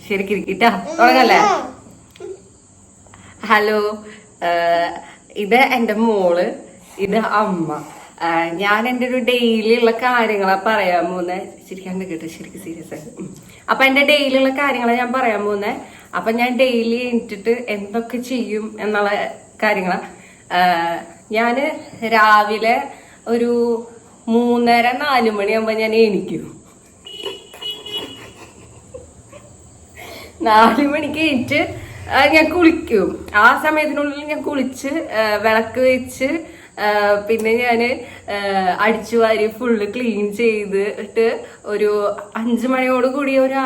ശരിക്കും ഇട്ടാ തുടങ്ങല്ലേ. ഹലോ, ഇത് എന്റെ മോള്, ഇത് അമ്മ. ഞാൻ എൻ്റെ ഒരു ഡെയിലി ഉള്ള കാര്യങ്ങളാ പറയാൻ പോകുന്നെ. ശരിക്കും കേട്ടോ, ശരിക്കും സീരിയസ് ആയിട്ട്. അപ്പൊ എന്റെ ഡെയിലി ഉള്ള കാര്യങ്ങളാ ഞാൻ പറയാൻ പോകുന്നെ. അപ്പൊ ഞാൻ ഡെയിലി എണീറ്റിട്ട് എന്തൊക്കെ ചെയ്യും എന്നുള്ള കാര്യങ്ങളാ. ഞാന് രാവിലെ ഒരു 3:30-4 മണിയാകുമ്പോ ഞാൻ എണീക്കും. 4 മണിക്ക് എണീറ്റ് ഞാൻ കുളിക്കും. ആ സമയത്തിനുള്ളിൽ ഞാൻ കുളിച്ച് വിളക്ക് വെച്ച് പിന്നെ ഞാന് അടിച്ചു വാരി ഫുള്ള് ക്ലീൻ ചെയ്തിട്ട് ഒരു 5 മണിയോട് കൂടി ഒരു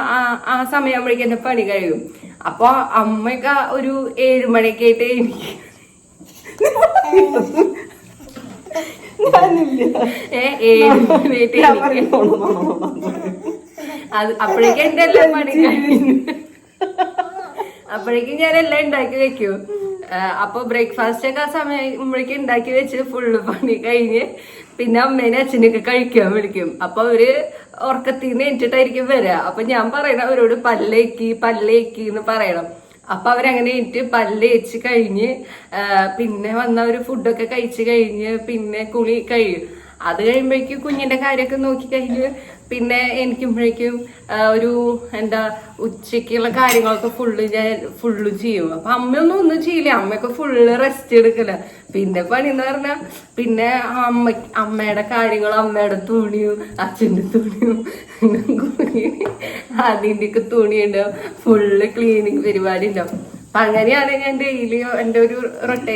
ആ സമയമാകുമ്പോഴേക്കും എന്റെ പണി കഴിയും. അപ്പൊ അമ്മയൊക്കെ ഒരു 7 മണിയൊക്കെ ആയിട്ട് എനിക്ക് 7 മണിയായിട്ട് അത് അപ്പോഴേക്കും എന്റെ എല്ലാം പണി കഴിഞ്ഞു. അപ്പോഴേക്കും ഞാൻ എല്ലാം ഉണ്ടാക്കി വെക്കും. അപ്പൊ ബ്രേക്ക്ഫാസ്റ്റ് ഒക്കെ ആ സമയമ്പോഴേക്കും ഉണ്ടാക്കി വെച്ച് ഫുള്ള് പണി കഴിഞ്ഞ് പിന്നെ അമ്മേനെ അച്ഛനൊക്കെ കഴിക്കാൻ വിളിക്കും. അപ്പൊ അവര് ഉറക്കത്തിന്ന് എണീറ്റിട്ടായിരിക്കും വരിക. അപ്പൊ ഞാൻ പറയണം അവരോട് പല്ലേക്ക് എന്ന് പറയണം. അപ്പൊ അവരങ്ങനെ എണീറ്റ് പല്ലേച്ച് കഴിഞ്ഞ് പിന്നെ വന്നവര് ഫുഡൊക്കെ കഴിച്ച് കഴിഞ്ഞ് പിന്നെ കുളി കഴിയും. അത് കഴിയുമ്പോഴേക്കും കുഞ്ഞിന്റെ കാര്യമൊക്കെ നോക്കി കഴിഞ്ഞ് പിന്നെ എനിക്കുമ്പോഴേക്കും ഒരു എന്താ ഉച്ചക്കുള്ള കാര്യങ്ങളൊക്കെ ഫുള്ള് ചെയ്യും. അപ്പൊ ഒന്നും ചെയ്യില്ല, അമ്മയൊക്കെ ഫുള്ള് റെസ്റ്റ് എടുക്കല. പിന്നെ പണി എന്ന് പറഞ്ഞാൽ പിന്നെ അമ്മയുടെ കാര്യങ്ങളും അമ്മയുടെ തുണിയും അച്ഛന്റെ തുണിയും അതിൻ്റെയൊക്കെ തുണിയുണ്ടാവും. ഫുള്ള് ക്ലീനിങ് പരിപാടി ഉണ്ടാവും. അപ്പൊ അങ്ങനെയാണ് ഞാൻ ഡെയിലി എൻ്റെ ഒരു റൊട്ടീൻ.